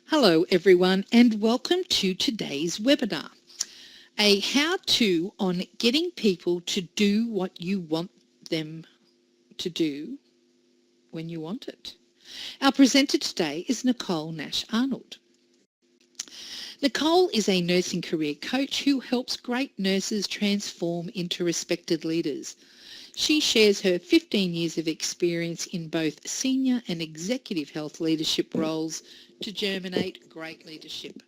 Hello everyone and welcome to today's webinar, a how-to on getting people to do what you want them to do when you want it. Our presenter today is Nicole Nash-Arnold. Nicole is a nursing career coach who helps great nurses transform into respected leaders. She shares her 15 years of experience in both senior and executive health leadership roles to germinate great leadership.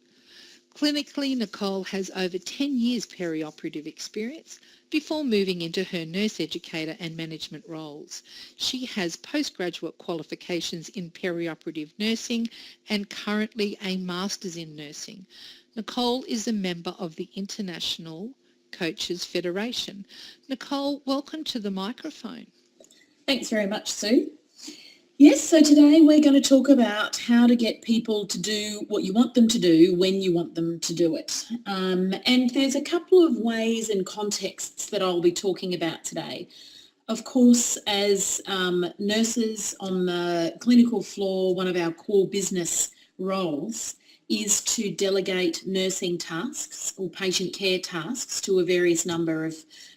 Clinically, Nicole has over 10 years perioperative experience before moving into her nurse educator and management roles. She has postgraduate qualifications in perioperative nursing and currently a master's in nursing. Nicole is a member of the International Coaches Federation. Nicole, welcome to the microphone. Thanks very much, Sue. Yes, so today we're going to talk about how to get people to do what you want them to do when you want them to do it. And there's a couple of ways and contexts that I'll be talking about today. Of course, as nurses on the clinical floor, one of our core business roles is to delegate nursing tasks or patient care tasks to a various number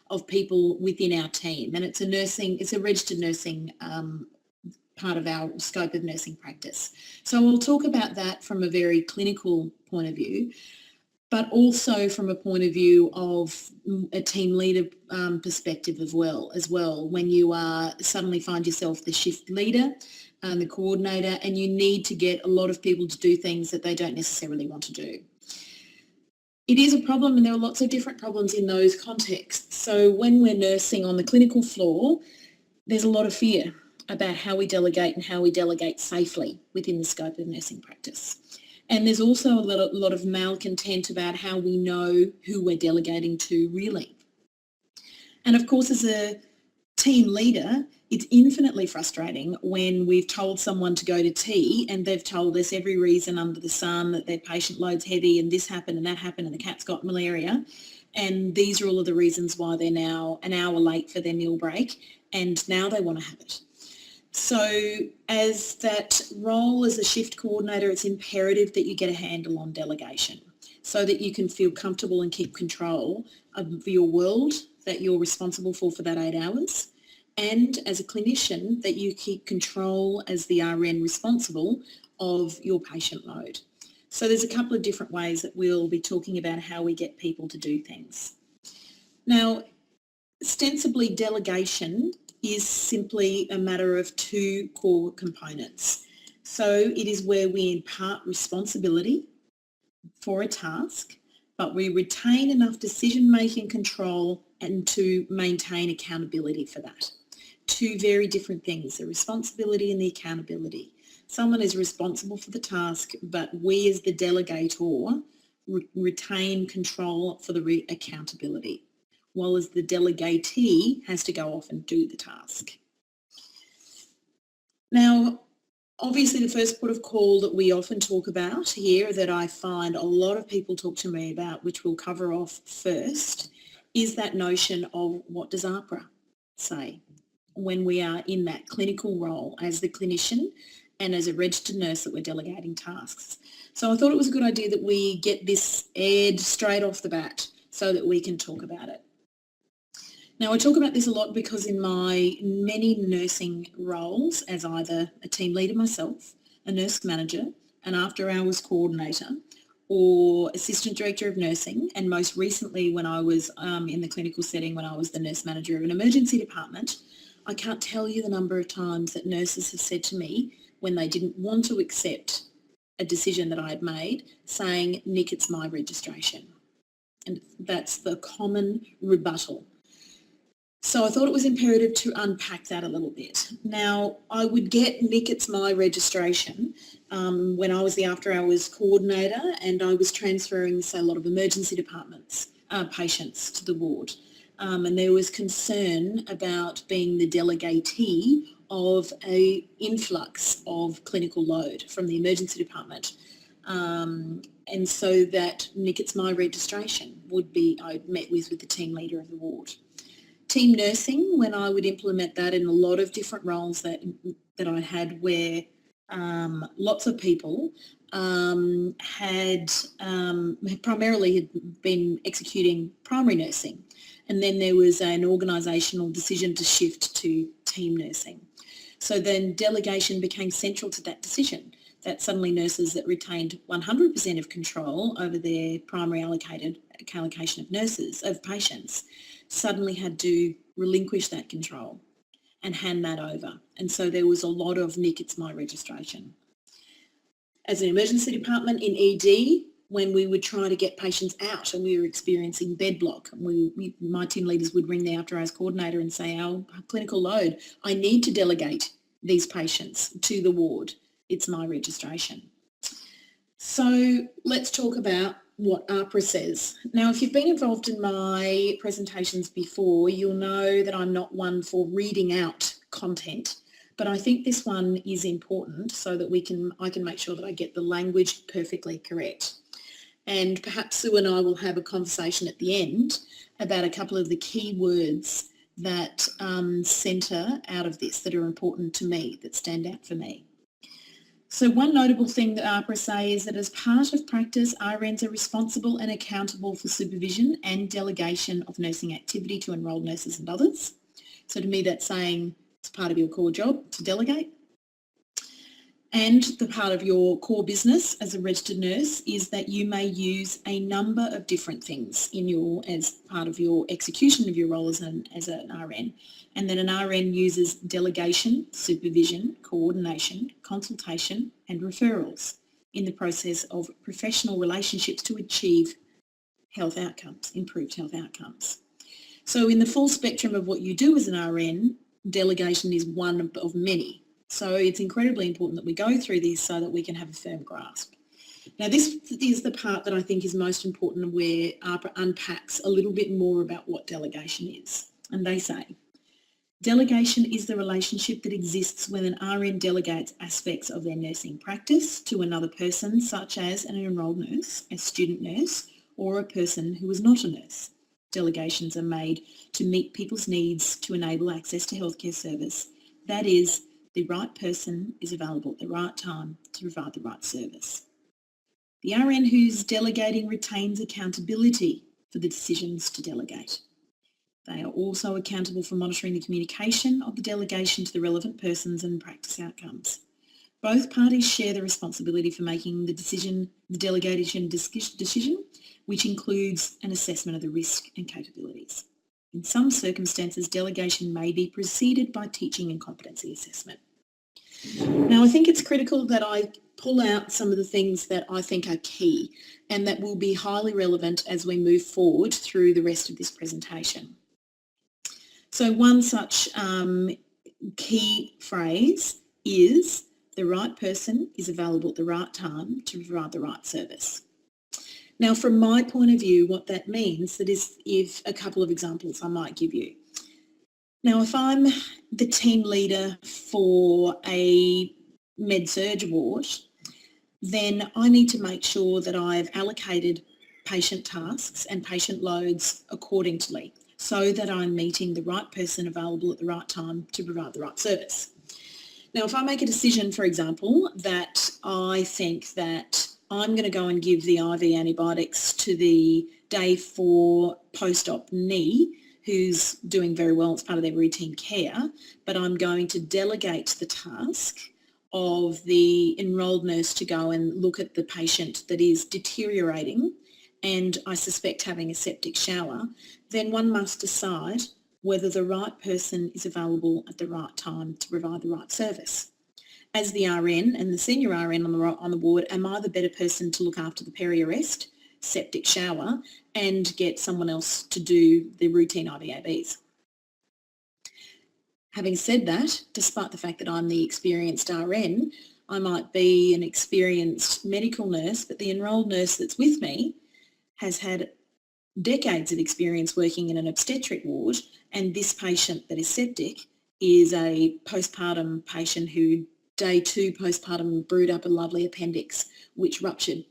of people within our team. And it's a registered nursing part of our scope of nursing practice. So we'll talk about that from a very clinical point of view, but also from a point of view of a team leader perspective as well, when you suddenly find yourself the shift leader and the coordinator, and you need to get a lot of people to do things that they don't necessarily want to do. It is a problem, and there are lots of different problems in those contexts. So when we're nursing on the clinical floor, there's a lot of fear about how we delegate and how we delegate safely within the scope of nursing practice. And there's also a lot of malcontent about how we know who we're delegating to really. And of course, as a team leader, it's infinitely frustrating when we've told someone to go to tea and they've told us every reason under the sun that their patient load's heavy and this happened and that happened and the cat's got malaria. And these are all of the reasons why they're now an hour late for their meal break, and now they want to have it. So as that role as a shift coordinator, it's imperative that you get a handle on delegation so that you can feel comfortable and keep control of your world that you're responsible for that 8 hours. And as a clinician, that you keep control as the RN responsible of your patient load. So there's a couple of different ways that we'll be talking about how we get people to do things. Now, ostensibly delegation is simply a matter of two core components. So it is where we impart responsibility for a task, but we retain enough decision-making control and to maintain accountability for that. Two very different things, the responsibility and the accountability. Someone is responsible for the task, but we as the delegator retain control for the accountability, while as the delegatee has to go off and do the task. Now, obviously the first port of call that we often talk about here, that I find a lot of people talk to me about, which we'll cover off first, is that notion of what does AHPRA say when we are in that clinical role as the clinician and as a registered nurse that we're delegating tasks. So I thought it was a good idea that we get this aired straight off the bat so that we can talk about it. Now, I talk about this a lot because in my many nursing roles as either a team leader myself, a nurse manager, an after-hours coordinator, or assistant director of nursing, and most recently when I was in the clinical setting, when I was the nurse manager of an emergency department, I can't tell you the number of times that nurses have said to me when they didn't want to accept a decision that I had made, saying, "Nick, it's my registration." And that's the common rebuttal. So I thought it was imperative to unpack that a little bit. Now, I would get "Nick, it's my registration" when I was the after-hours coordinator and I was transferring, say, a lot of emergency departments, patients to the ward. And there was concern about being the delegatee of an influx of clinical load from the emergency department. And so that "Nick, it's my registration" would be, I met with the team leader of the ward. Team nursing, when I would implement that in a lot of different roles that I had where lots of people had primarily been executing primary nursing, and then there was an organisational decision to shift to team nursing. So then delegation became central to that decision, that suddenly nurses that retained 100% of control over their primary allocation of patients suddenly had to relinquish that control and hand that over. And so there was a lot of Nick, it's my registration. As an emergency department in ED, when we would try to get patients out and we were experiencing bed block, my team leaders would ring the after hours coordinator and say, our clinical load, I need to delegate these patients to the ward. It's my registration. So let's talk about what AHPRA says. Now, if you've been involved in my presentations before, you'll know that I'm not one for reading out content, but I think this one is important so that I can make sure that I get the language perfectly correct. And perhaps Sue and I will have a conversation at the end about a couple of the key words that centre out of this, that are important to me, that stand out for me. So one notable thing that AHPRA say is that as part of practice, RNs are responsible and accountable for supervision and delegation of nursing activity to enrolled nurses and others. So to me, that's saying it's part of your core job to delegate. And the part of your core business as a registered nurse is that you may use a number of different things as part of your execution of your role as an RN. And then an RN uses delegation, supervision, coordination, consultation and referrals in the process of professional relationships to achieve health outcomes, improved health outcomes. So in the full spectrum of what you do as an RN, delegation is one of many. So it's incredibly important that we go through this so that we can have a firm grasp. Now, this is the part that I think is most important, where AHPRA unpacks a little bit more about what delegation is. And they say, delegation is the relationship that exists when an RN delegates aspects of their nursing practice to another person, such as an enrolled nurse, a student nurse, or a person who is not a nurse. Delegations are made to meet people's needs to enable access to healthcare service. That is, the right person is available at the right time to provide the right service. The RN who's delegating retains accountability for the decisions to delegate. They are also accountable for monitoring the communication of the delegation to the relevant persons and practice outcomes. Both parties share the responsibility for making the delegation decision, which includes an assessment of the risk and capabilities. In some circumstances, delegation may be preceded by teaching and competency assessment. Now, I think it's critical that I pull out some of the things that I think are key and that will be highly relevant as we move forward through the rest of this presentation. So one such key phrase is the right person is available at the right time to provide the right service. Now, from my point of view, what that means if a couple of examples I might give you. Now, if I'm the team leader for a med-surg ward, then I need to make sure that I've allocated patient tasks and patient loads accordingly so that I'm meeting the right person available at the right time to provide the right service. Now, if I make a decision, for example, that I think that I'm going to go and give the IV antibiotics to the day 4 post-op knee, who's doing very well, it's part of their routine care, but I'm going to delegate the task of the enrolled nurse to go and look at the patient that is deteriorating and I suspect having a septic shower, then one must decide whether the right person is available at the right time to provide the right service. As the RN and the senior RN on the ward, am I the better person to look after the peri-arrest, septic shower, and get someone else to do the routine IVABs? Having said that, despite the fact that I'm the experienced RN, I might be an experienced medical nurse, but the enrolled nurse that's with me has had decades of experience working in an obstetric ward, and this patient that is septic is a postpartum patient who day 2 postpartum brewed up a lovely appendix which ruptured.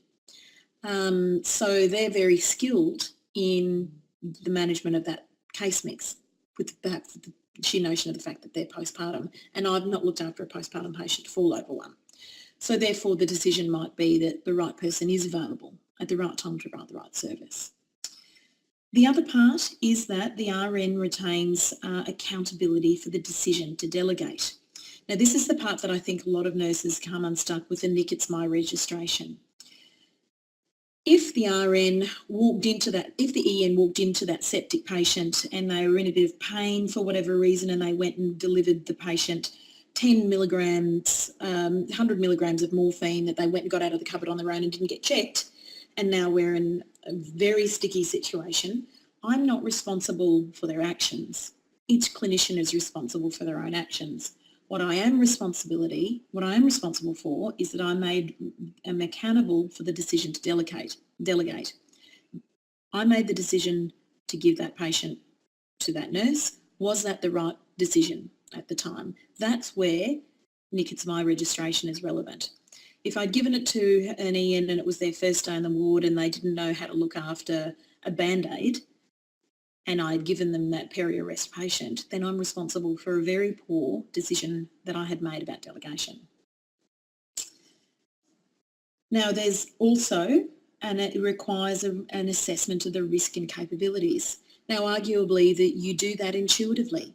So they're very skilled in the management of that case mix, with perhaps the sheer notion of the fact that they're postpartum, and I've not looked after a postpartum patient to fall over one. So therefore the decision might be that the right person is available at the right time to provide the right service. The other part is that the RN retains accountability for the decision to delegate. Now this is the part that I think a lot of nurses come unstuck with the Nick It's My registration. If the RN walked into that, if the EN walked into that septic patient and they were in a bit of pain for whatever reason and they went and delivered the patient 10 milligrams, 100 milligrams of morphine that they went and got out of the cupboard on their own and didn't get checked, and now we're in a very sticky situation, I'm not responsible for their actions. Each clinician is responsible for their own actions. What I am responsible for is that I'm accountable for the decision to delegate. I made the decision to give that patient to that nurse. Was that the right decision at the time? That's where Nick It's My registration is relevant. If I'd given it to an EN and it was their first day in the ward and they didn't know how to look after a Band-Aid, and I'd given them that peri-arrest patient, then I'm responsible for a very poor decision that I had made about delegation. Now there's also, and it requires an assessment of the risk and capabilities. Now arguably that you do that intuitively,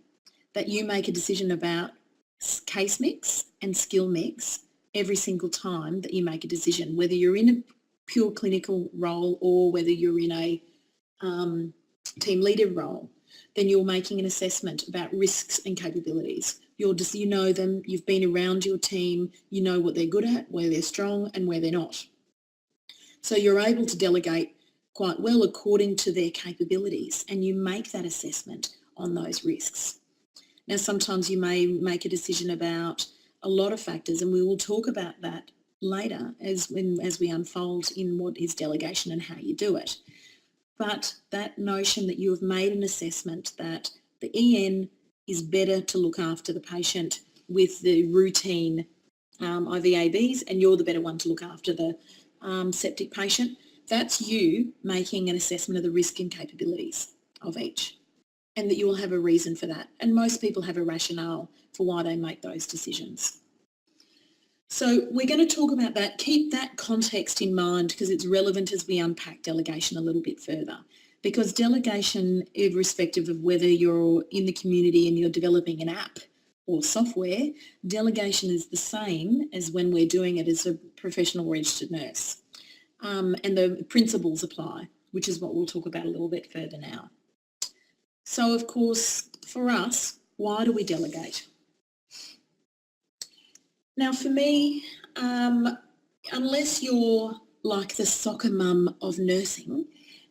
that you make a decision about case mix and skill mix every single time that you make a decision, whether you're in a pure clinical role or whether you're in a team leader role, then you're making an assessment about risks and capabilities. You know them, you've been around your team, you know what they're good at, where they're strong and where they're not. So you're able to delegate quite well according to their capabilities, and you make that assessment on those risks. Now sometimes you may make a decision about a lot of factors, and we will talk about that later as we unfold in what is delegation and how you do it. But that notion that you have made an assessment that the EN is better to look after the patient with the routine IVABs and you're the better one to look after the septic patient, that's you making an assessment of the risk and capabilities of each, and that you will have a reason for that. And most people have a rationale for why they make those decisions. So we're going to talk about that. Keep that context in mind because it's relevant as we unpack delegation a little bit further. Because delegation, irrespective of whether you're in the community and you're developing an app or software, delegation is the same as when we're doing it as a professional registered nurse. And the principles apply, which is what we'll talk about a little bit further now. So of course, for us, why do we delegate? Now for me, unless you're like the soccer mum of nursing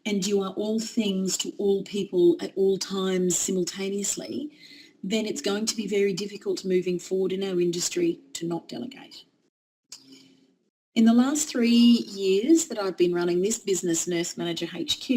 and you are all things to all people at all times simultaneously, then it's going to be very difficult moving forward in our industry to not delegate. In the last 3 years that I've been running this business, Nurse Manager HQ,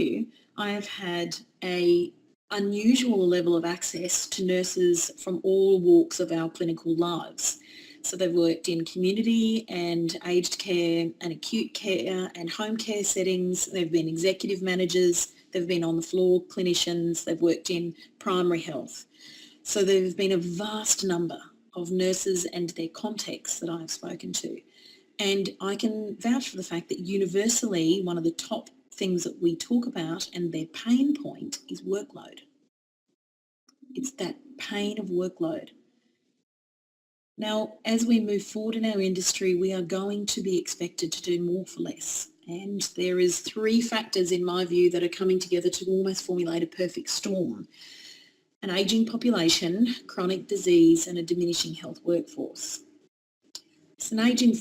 I have had an unusual level of access to nurses from all walks of our clinical lives. So they've worked in community and aged care and acute care and home care settings. They've been executive managers. They've been on the floor clinicians. They've worked in primary health. So there's been a vast number of nurses and their contexts that I've spoken to. And I can vouch for the fact that universally one of the top things that we talk about and their pain point is workload. It's that pain of workload. Now, as we move forward in our industry, we are going to be expected to do more for less. And there is 3 factors, in my view, that are coming together to almost formulate a perfect storm. An ageing population, chronic disease, and a diminishing health workforce. So an ageing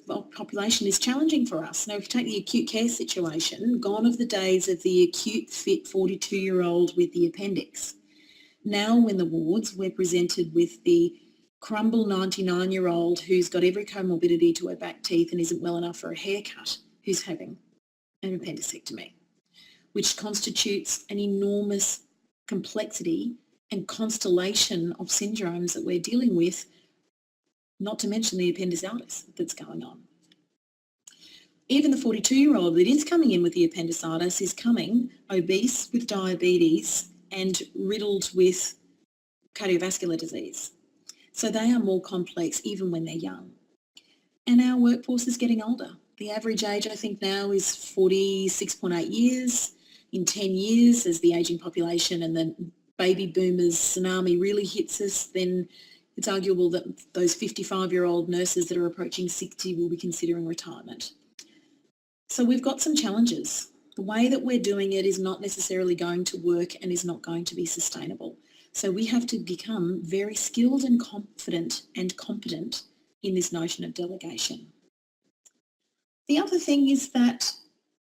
population is challenging for us. Now, if you take the acute care situation, gone are the days of the acute, fit 42-year-old with the appendix. Now in the wards, we're presented with the crumble 99-year-old who's got every comorbidity to her back teeth and isn't well enough for a haircut, who's having an appendicectomy, which constitutes an enormous complexity and constellation of syndromes that we're dealing with, not to mention the appendicitis that's going on. Even the 42-year-old that is coming in with the appendicitis is coming obese with diabetes and riddled with cardiovascular disease. So they are more complex even when they're young. And our workforce is getting older. The average age, I think, now is 46.8 years. In 10 years, as the ageing population and the baby boomers tsunami really hits us, then it's arguable that those 55-year-old nurses that are approaching 60 will be considering retirement. So we've got some challenges. The way that we're doing it is not necessarily going to work and is not going to be sustainable. So we have to become very skilled and confident and competent in this notion of delegation. The other thing is that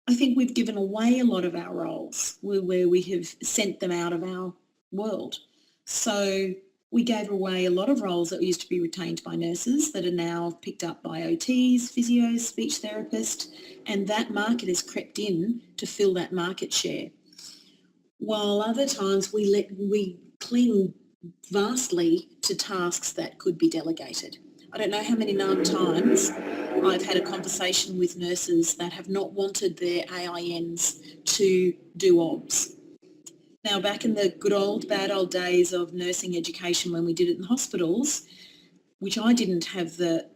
I think we've given away a lot of our roles where we have sent them out of our world. So we gave away a lot of roles that used to be retained by nurses that are now picked up by OTs, physios, speech therapists, and that market has crept in to fill that market share. While other times we cling vastly to tasks that could be delegated. I don't know how many times I've had a conversation with nurses that have not wanted their AINs to do OBS. Now, back in the good old, bad old days of nursing education when we did it in hospitals, which I didn't have the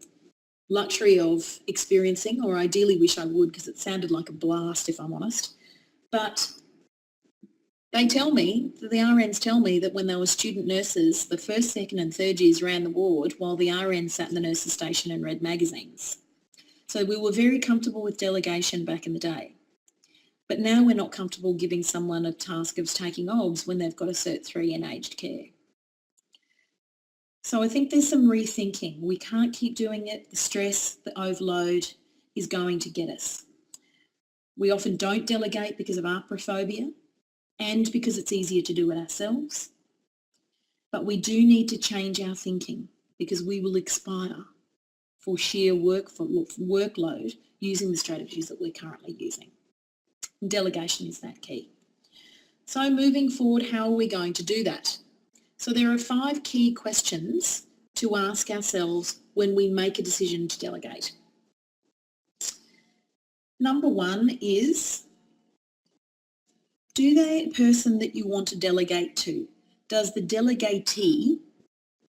luxury of experiencing, or ideally wish I would because it sounded like a blast if I'm honest, but they tell me, the RNs tell me that when they were student nurses, the first, second and third years ran the ward while the RN sat in the nurses' station and read magazines. So we were very comfortable with delegation back in the day. But now we're not comfortable giving someone a task of taking OBS when they've got a Cert 3 in aged care. So I think there's some rethinking. We can't keep doing it. The stress, the overload is going to get us. We often don't delegate because of aprophobia and because it's easier to do it ourselves. But we do need to change our thinking because we will expire for sheer workload using the strategies that we're currently using. And delegation is that key. So moving forward, how are we going to do that? So there are 5 key questions to ask ourselves when we make a decision to delegate. Number 1 is, do the person that you want to delegate to, does the delegatee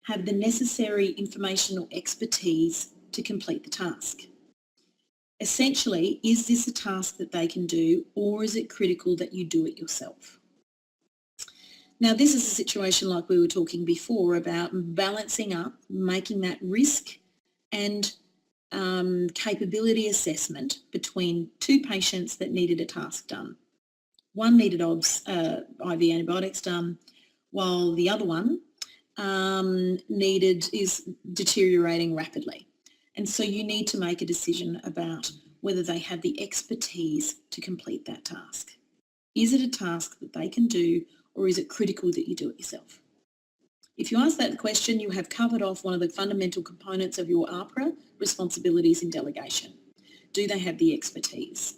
have the necessary information or expertise to complete the task? Essentially, is this a task that they can do, or is it critical that you do it yourself? Now, this is a situation like we were talking before about balancing up, making that risk and capability assessment between 2 patients that needed a task done. One needed OBS, IV antibiotics done, while the other one is deteriorating rapidly. And so you need to make a decision about whether they have the expertise to complete that task. Is it a task that they can do, or is it critical that you do it yourself? If you ask that question, you have covered off one of the fundamental components of your APRA responsibilities in delegation. Do they have the expertise?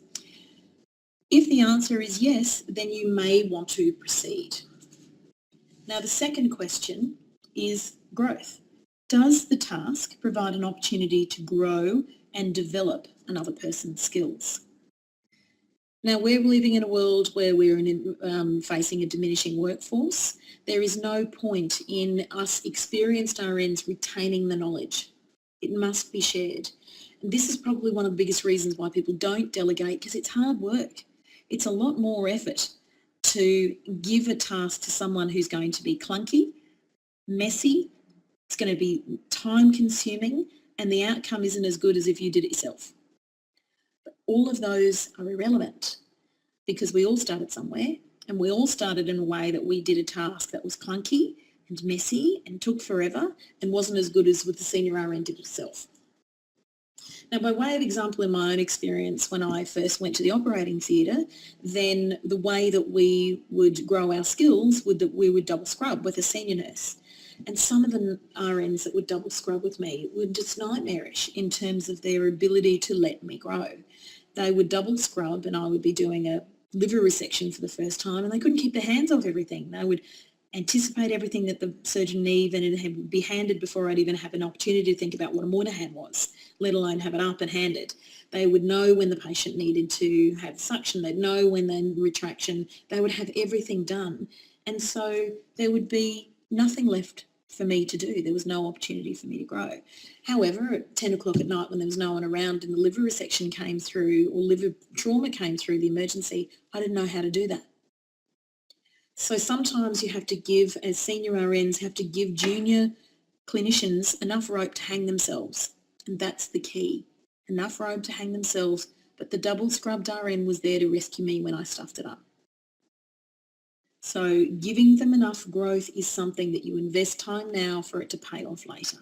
If the answer is yes, then you may want to proceed. Now, the second question is growth. Does the task provide an opportunity to grow and develop another person's skills? Now, we're living in a world where we're facing a diminishing workforce. There is no point in us experienced RNs retaining the knowledge. It must be shared. And this is probably one of the biggest reasons why people don't delegate, because it's hard work. It's a lot more effort to give a task to someone who's going to be clunky, messy, it's going to be time consuming, and the outcome isn't as good as if you did it yourself. But all of those are irrelevant because we all started somewhere, and we all started in a way that we did a task that was clunky and messy and took forever and wasn't as good as what the senior RN did itself. Now, by way of example, in my own experience, when I first went to the operating theatre, then the way that we would grow our skills would that we would double scrub with a senior nurse. And some of the RNs that would double scrub with me were just nightmarish in terms of their ability to let me grow. They would double scrub and I would be doing a liver resection for the first time, and they couldn't keep their hands off everything. They would anticipate everything that the surgeon needed, and it would be handed before I'd even have an opportunity to think about what a mortar hand was, let alone have it up and handed. They would know when the patient needed to have suction. They'd know when they retraction. They would have everything done. And so there would be nothing left for me to do. There was no opportunity for me to grow. However, at 10 o'clock at night when there was no one around and the liver resection came through or liver trauma came through the emergency, I didn't know how to do that. So sometimes you have to give, as senior RNs, have to give junior clinicians enough rope to hang themselves. And that's the key. Enough rope to hang themselves, but the double scrubbed RN was there to rescue me when I stuffed it up. So giving them enough growth is something that you invest time now for it to pay off later.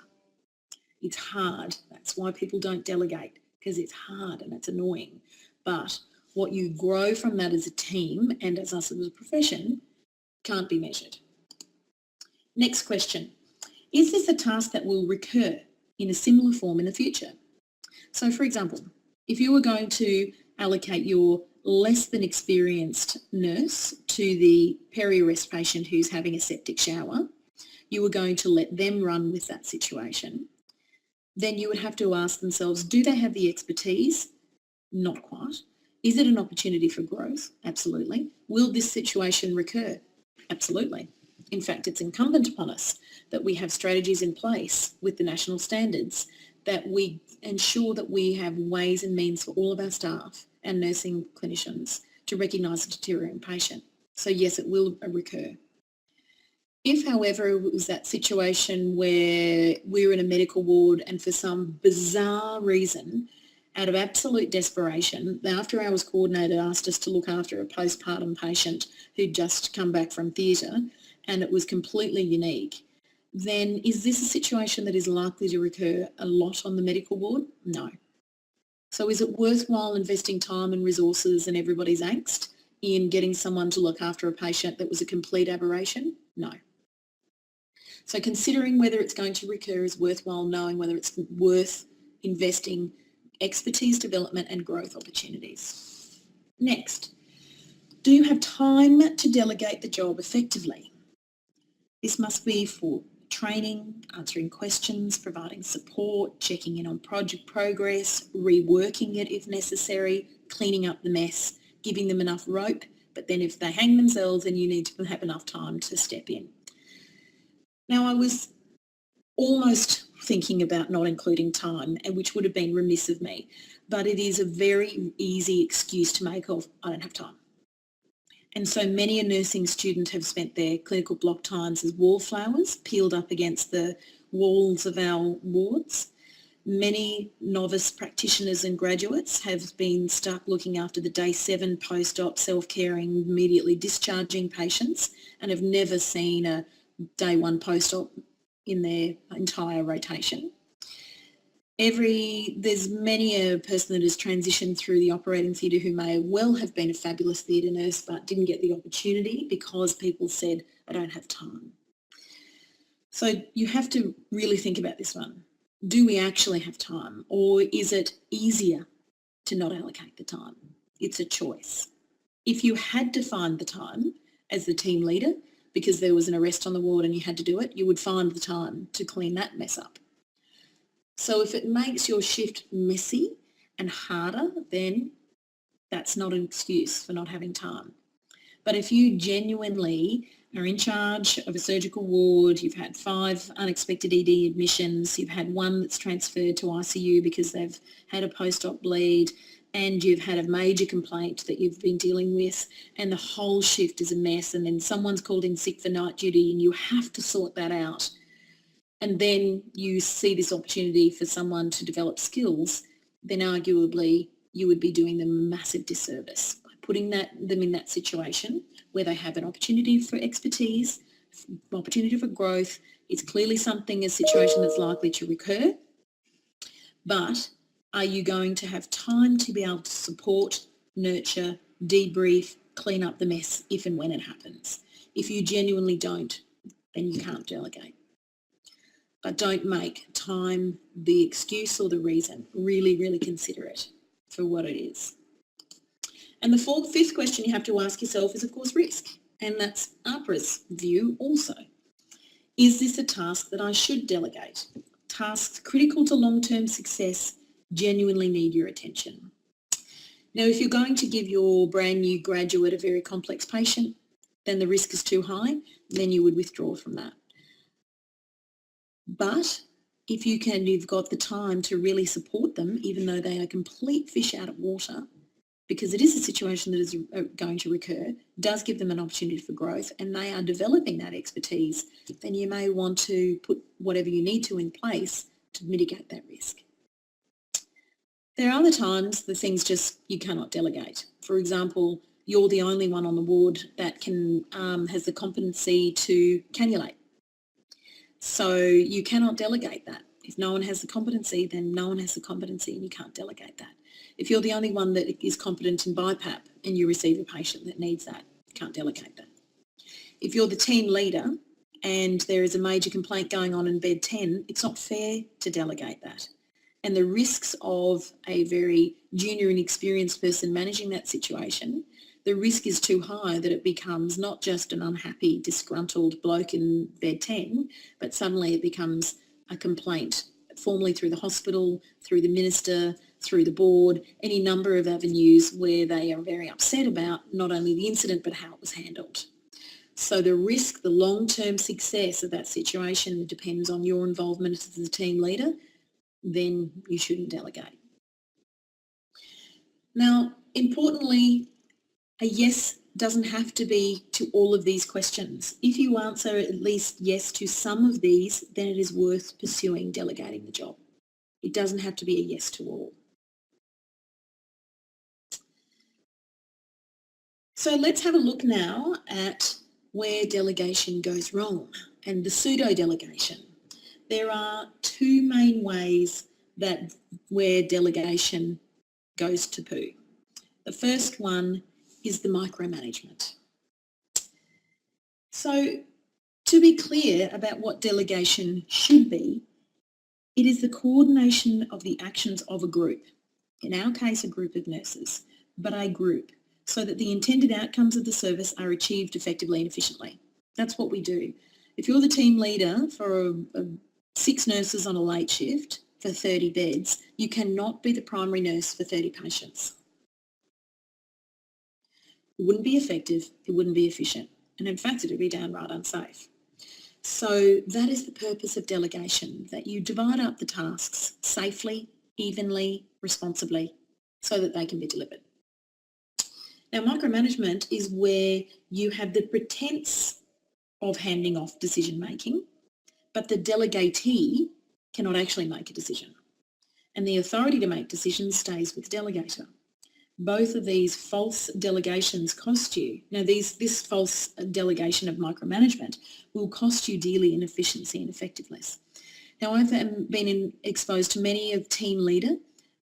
It's hard. That's why people don't delegate, because it's hard and it's annoying. But what you grow from that as a team and as us as a profession can't be measured. Next question. Is this a task that will recur in a similar form in the future? So for example, if you were going to allocate your less than experienced nurse to the peri-arrest patient who's having a septic shower, you were going to let them run with that situation, then you would have to ask themselves, do they have the expertise? Not quite. Is it an opportunity for growth? Absolutely. Will this situation recur? Absolutely. In fact, it's incumbent upon us that we have strategies in place with the national standards that we ensure that we have ways and means for all of our staff and nursing clinicians to recognise a deteriorating patient. So yes, it will recur. If, however, it was that situation where we're in a medical ward and for some bizarre reason, out of absolute desperation, the after-hours coordinator asked us to look after a postpartum patient who'd just come back from theatre and it was completely unique, then is this a situation that is likely to recur a lot on the medical ward? No. So is it worthwhile investing time and resources and everybody's angst in getting someone to look after a patient that was a complete aberration? No. So considering whether it's going to recur is worthwhile, knowing whether it's worth investing expertise development and growth opportunities. Next, do you have time to delegate the job effectively? This must be for training, answering questions, providing support, checking in on project progress, reworking it if necessary, cleaning up the mess, giving them enough rope, but then if they hang themselves, then you need to have enough time to step in. Now, I was almost thinking about not including time, and which would have been remiss of me, but it is a very easy excuse to make of, I don't have time. And so many a nursing student have spent their clinical block times as wallflowers peeled up against the walls of our wards. Many novice practitioners and graduates have been stuck looking after the day 7 post-op self-caring, immediately discharging patients and have never seen a day 1 post-op in their entire rotation. There's many a person that has transitioned through the operating theatre who may well have been a fabulous theatre nurse but didn't get the opportunity because people said, I don't have time. So you have to really think about this one. Do we actually have time, or is it easier to not allocate the time? It's a choice. If you had to find the time as the team leader because there was an arrest on the ward and you had to do it, you would find the time to clean that mess up. So if it makes your shift messy and harder, then that's not an excuse for not having time. But if you genuinely are in charge of a surgical ward, you've had 5 unexpected ED admissions, you've had 1 that's transferred to ICU because they've had a post-op bleed, and you've had a major complaint that you've been dealing with, and the whole shift is a mess, and then someone's called in sick for night duty and you have to sort that out, and then you see this opportunity for someone to develop skills, then arguably you would be doing them a massive disservice by putting them in that situation where they have an opportunity for expertise, opportunity for growth. It's clearly a situation that's likely to recur, but are you going to have time to be able to support, nurture, debrief, clean up the mess if and when it happens? If you genuinely don't, then you can't delegate. But don't make time the excuse or the reason. Really, really consider it for what it is. And the 5th question you have to ask yourself is, of course, risk. And that's AHPRA's view also. Is this a task that I should delegate? Tasks critical to long-term success genuinely need your attention. Now, if you're going to give your brand new graduate a very complex patient, then the risk is too high, then you would withdraw from that. But if you've got the time to really support them, even though they are complete fish out of water, because it is a situation that is going to recur, does give them an opportunity for growth, and they are developing that expertise, then you may want to put whatever you need to in place to mitigate that risk. There are other times the things just you cannot delegate. For example, you're the only one on the ward that has the competency to cannulate. So you cannot delegate that. If no one has the competency, then no one has the competency and you can't delegate that. If you're the only one that is competent in BiPAP and you receive a patient that needs that, you can't delegate that. If you're the team leader and there is a major complaint going on in bed 10, it's not fair to delegate that. And the risks of a very junior and experienced person managing that situation, the risk is too high that it becomes not just an unhappy, disgruntled bloke in bed 10, but suddenly it becomes a complaint, formally through the hospital, through the minister, through the board, any number of avenues where they are very upset about not only the incident but how it was handled. So the risk, the long-term success of that situation depends on your involvement as the team leader, then you shouldn't delegate. Now, importantly, a yes doesn't have to be to all of these questions. If you answer at least yes to some of these, then it is worth pursuing delegating the job. It doesn't have to be a yes to all. So let's have a look now at where delegation goes wrong and the pseudo-delegation. There are two main ways where delegation goes to poo. The first one is the micromanagement. So to be clear about what delegation should be, it is the coordination of the actions of a group, in our case a group of nurses, but a group, so that the intended outcomes of the service are achieved effectively and efficiently. That's what we do. If you're the team leader for 6 nurses on a late shift for 30 beds, you cannot be the primary nurse for 30 patients. It wouldn't be effective, it wouldn't be efficient, and in fact it would be downright unsafe. So that is the purpose of delegation, that you divide up the tasks safely, evenly, responsibly, so that they can be delivered. Now, micromanagement is where you have the pretense of handing off decision making, but the delegatee cannot actually make a decision. And the authority to make decisions stays with the delegator. Both of these false delegations cost you. Now, this false delegation of micromanagement will cost you dearly in efficiency and effectiveness. Now, I've been exposed to many of team leader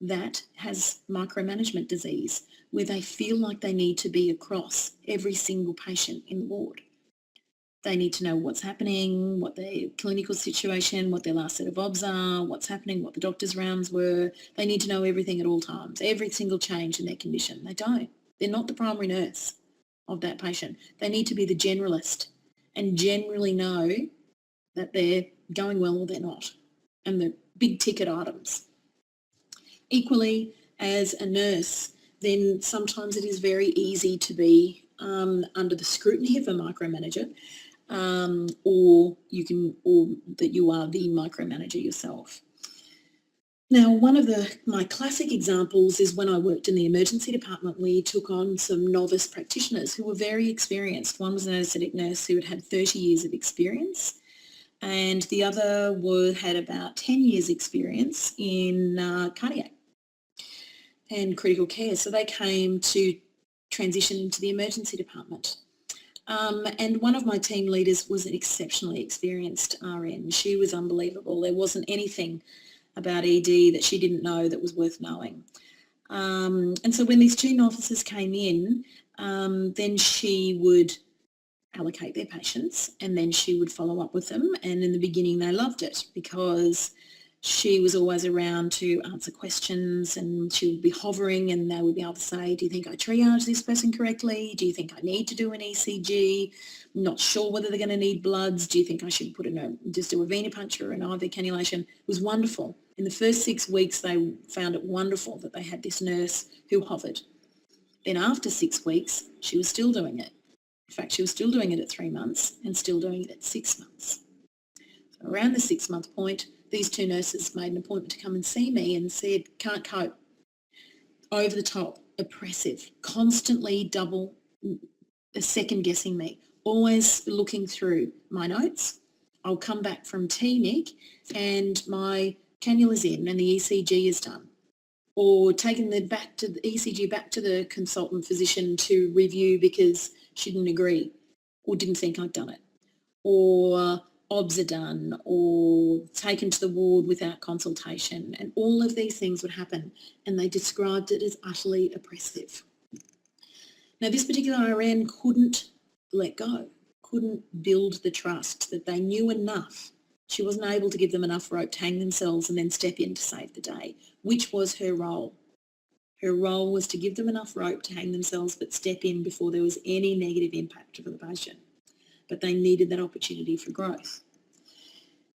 that has micromanagement disease, where they feel like they need to be across every single patient in the ward. They need to know what's happening, what their clinical situation, what their last set of obs are, what's happening, what the doctor's rounds were. They need to know everything at all times, every single change in their condition. They don't. They're not the primary nurse of that patient. They need to be the generalist and generally know that they're going well or they're not, and the big ticket items. Equally, as a nurse, then sometimes it is very easy to be under the scrutiny of a micromanager, or that you are the micromanager yourself. Now, one of my classic examples is when I worked in the emergency department. We took on some novice practitioners who were very experienced. One was an anaesthetic nurse who had had 30 years of experience, and the other had about 10 years experience in cardiac and critical care. So they came to transition into the emergency department. And one of my team leaders was an exceptionally experienced RN. She was unbelievable. There wasn't anything about ED that she didn't know that was worth knowing. And so when these 2 novices came in, then she would allocate their patients and then she would follow up with them. And in the beginning they loved it because she was always around to answer questions, and she would be hovering and they would be able to say, do you think I triaged this person correctly? Do you think I need to do an ECG? I'm not sure whether they're going to need bloods. Do you think I should just do a venipuncture or an IV cannulation? It was wonderful. In the first 6 weeks, they found it wonderful that they had this nurse who hovered. Then after 6 weeks, she was still doing it. In fact, she was still doing it at 3 months and still doing it at 6 months. Around the 6-month point, these two nurses made an appointment to come and see me and said, can't cope, over the top, oppressive, constantly second guessing me, always looking through my notes. I'll come back from tea, Nick, and my cannula's in and the ECG is done. Or taking the ECG back to the consultant physician to review because she didn't agree or didn't think I'd done it. Or OBS are done, or taken to the ward without consultation. And all of these things would happen, and they described it as utterly oppressive. Now, this particular RN couldn't let go, couldn't build the trust that they knew enough. She wasn't able to give them enough rope to hang themselves and then step in to save the day, which was her role. Her role was to give them enough rope to hang themselves but step in before there was any negative impact for the patient. But they needed that opportunity for growth.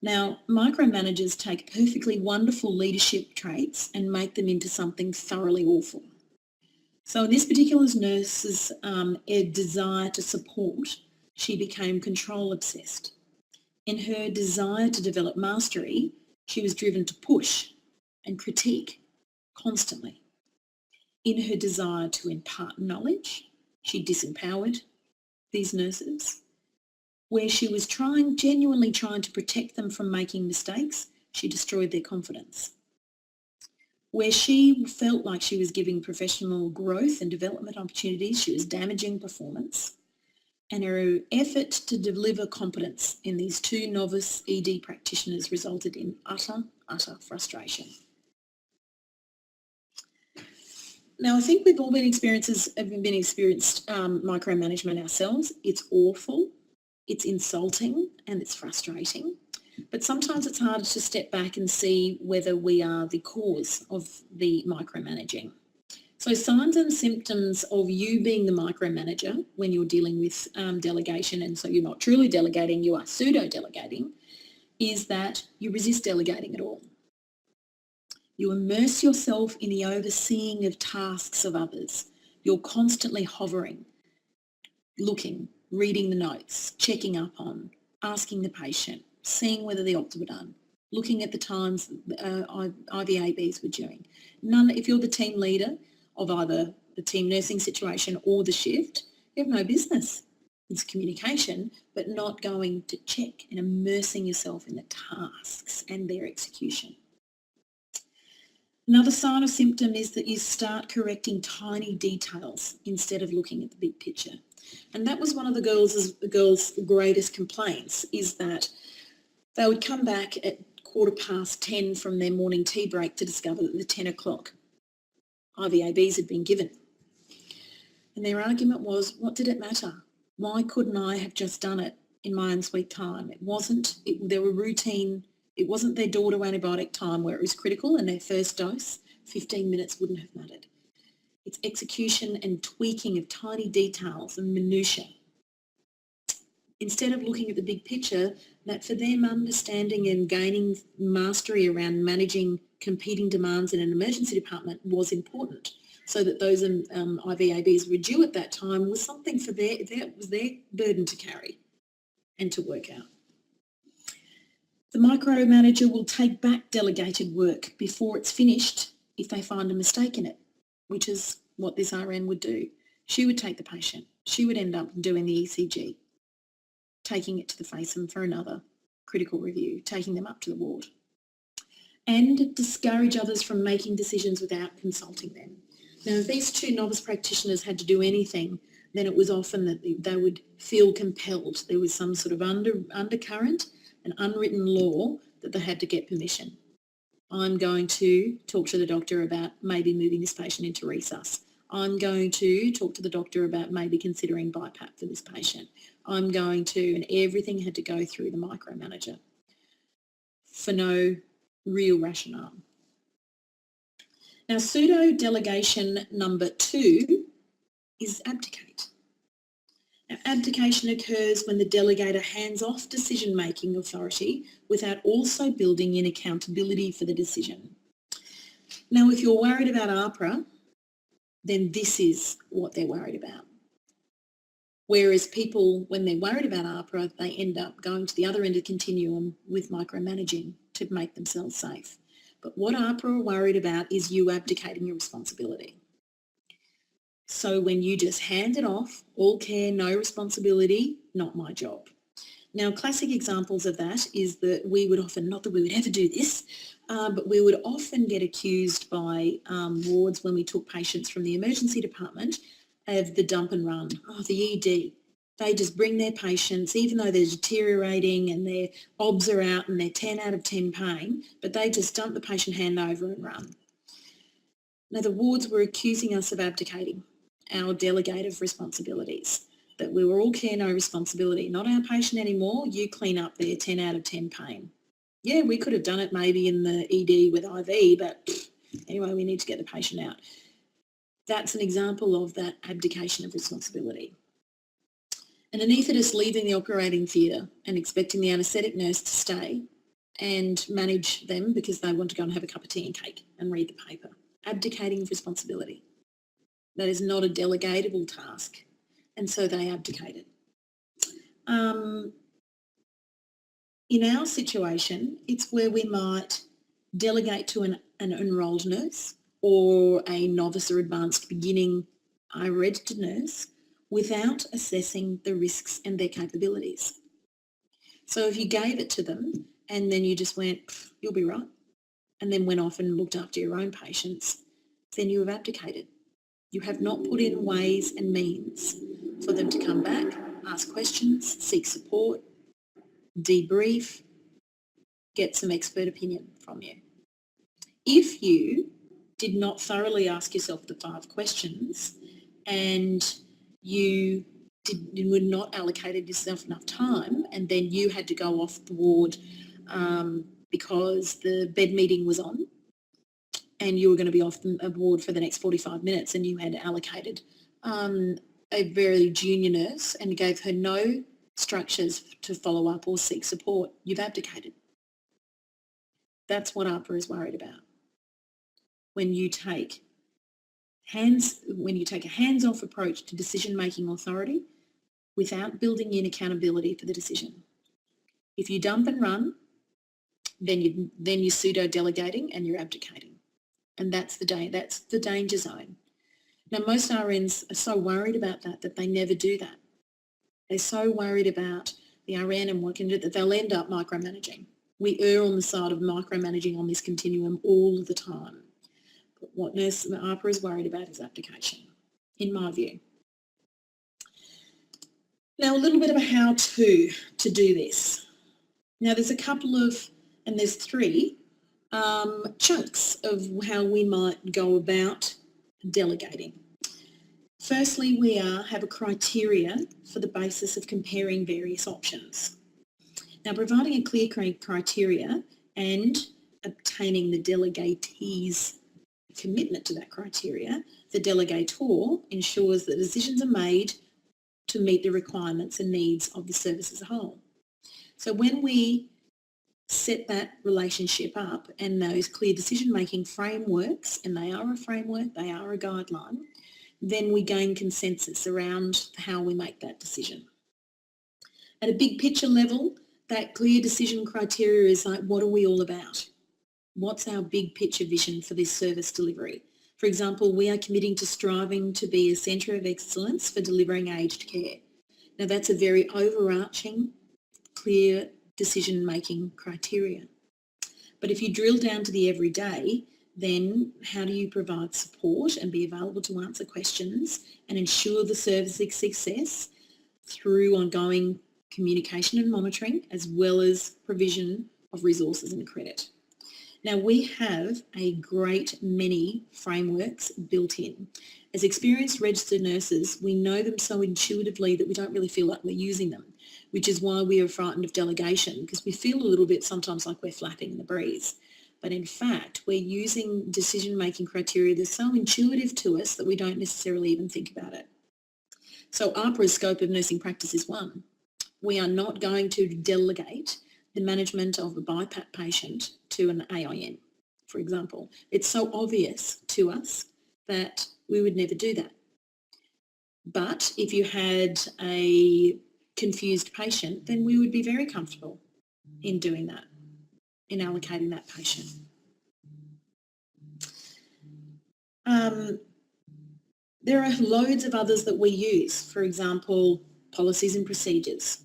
Now, micromanagers take perfectly wonderful leadership traits and make them into something thoroughly awful. So in this particular nurse's desire to support, she became control obsessed. In her desire to develop mastery, she was driven to push and critique constantly. In her desire to impart knowledge, she disempowered these nurses. Where she was genuinely trying to protect them from making mistakes, she destroyed their confidence. Where she felt like she was giving professional growth and development opportunities, she was damaging performance. And her effort to deliver competence in these two novice ED practitioners resulted in utter frustration. Now, I think we've all been experienced micromanagement ourselves. It's awful, it's insulting, and it's frustrating. But sometimes it's harder to step back and see whether we are the cause of the micromanaging. So signs and symptoms of you being the micromanager when you're dealing with delegation, and so you're not truly delegating, you are pseudo-delegating, is that you resist delegating at all. You immerse yourself in the overseeing of tasks of others. You're constantly hovering, looking, reading the notes, checking up on, asking the patient, seeing whether the ops were done, looking at the times IVABs were doing. If you're the team leader of either the team nursing situation or the shift, you have no business. It's communication, but not going to check and immersing yourself in the tasks and their execution. Another sign or symptom is that you start correcting tiny details instead of looking at the big picture. And that was one of the girls' greatest complaints, is that they would come back at 10:15 from their morning tea break to discover that the 10 o'clock IVABs had been given. And their argument was, what did it matter? Why couldn't I have just done it in my own sweet time? It wasn't their daughter antibiotic time where it was critical, and their first dose, 15 minutes wouldn't have mattered. It's execution and tweaking of tiny details and minutiae. Instead of looking at the big picture, that for them understanding and gaining mastery around managing competing demands in an emergency department was important, so that those IVABs were due at that time was something for their burden to carry and to work out. The micromanager will take back delegated work before it's finished if they find a mistake in it, which is what this RN would do. She would take the patient. She would end up doing the ECG, taking it to the FACEM for another critical review, taking them up to the ward, and discourage others from making decisions without consulting them. Now, if these two novice practitioners had to do anything, then it was often that they would feel compelled. There was some sort of undercurrent, an unwritten law that they had to get permission. I'm going to talk to the doctor about maybe moving this patient into resus. I'm going to talk to the doctor about maybe considering BiPAP for this patient. I'm going to, and everything had to go through the micromanager for no real rationale. Now, pseudo-delegation number 2 is abdicate. Now, abdication occurs when the delegator hands off decision-making authority without also building in accountability for the decision. Now, if you're worried about APRA, then this is what they're worried about. Whereas people, when they're worried about APRA, they end up going to the other end of the continuum with micromanaging to make themselves safe. But what APRA are worried about is you abdicating your responsibility. So when you just hand it off, all care, no responsibility, not my job. Now, classic examples of that is that we would often, not that we would ever do this, but we would often get accused by wards when we took patients from the emergency department of the dump and run. Oh, the ED. They just bring their patients, even though they're deteriorating and their OBS are out and they're 10 out of 10 pain, but they just dump the patient handover and run. Now, the wards were accusing us of abdicating our delegate of responsibilities, that we were all care, no responsibility. Not our patient anymore, you clean up their 10 out of 10 pain. Yeah, we could have done it maybe in the ED with IV, but anyway, we need to get the patient out. That's an example of that abdication of responsibility. An anaesthetist leaving the operating theatre and expecting the anaesthetic nurse to stay and manage them because they want to go and have a cup of tea and cake and read the paper. Abdicating of responsibility. That is not a delegatable task, and so they abdicated. In our situation, it's where we might delegate to an enrolled nurse or a novice or advanced beginning IRED nurse without assessing the risks and their capabilities. So if you gave it to them and then you just went, you'll be right, and then went off and looked after your own patients, then you have abdicated. You have not put in ways and means for them to come back, ask questions, seek support, debrief, get some expert opinion from you. If you did not thoroughly ask yourself the 5 questions and you would not allocated yourself enough time and then you had to go off the ward because the bed meeting was on and you were going to be off the ward for the next 45 minutes and you had allocated a very junior nurse and gave her no structures to follow up or seek support, you've abdicated. That's what APRA is worried about. When you take a hands-off approach to decision-making authority without building in accountability for the decision. If you dump and run, then you're pseudo-delegating and you're abdicating. And that's the danger zone. Now, most RNs are so worried about that they never do that. They're so worried about the RN and what can do that they'll end up micromanaging. We err on the side of micromanaging on this continuum all the time. But what APRA is worried about is abdication, in my view. Now, a little bit of a how-to do this. Now, there's there's 3 chunks of how we might go about delegating. Firstly, we have a criteria for the basis of comparing various options. Now, providing a clear criteria and obtaining the delegatee's commitment to that criteria, the delegator ensures that decisions are made to meet the requirements and needs of the service as a whole. So when we set that relationship up and those clear decision-making frameworks, and they are a framework, they are a guideline, then we gain consensus around how we make that decision. At a big picture level, that clear decision criteria is like, what are we all about? What's our big picture vision for this service delivery? For example, we are committing to striving to be a centre of excellence for delivering aged care. Now, that's a very overarching, clear decision-making criteria. But if you drill down to the everyday, then how do you provide support and be available to answer questions and ensure the service's success through ongoing communication and monitoring, as well as provision of resources and credit? Now, we have a great many frameworks built in. As experienced registered nurses, we know them so intuitively that we don't really feel like we're using them, which is why we are frightened of delegation, because we feel a little bit sometimes like we're flapping in the breeze. But in fact, we're using decision-making criteria that's so intuitive to us that we don't necessarily even think about it. So APRA's scope of nursing practice is 1. We are not going to delegate the management of a BiPAP patient to an AIN, for example. It's so obvious to us that we would never do that. But if you had a confused patient, then we would be very comfortable in doing that, in allocating that patient. There are loads of others that we use. For example, policies and procedures,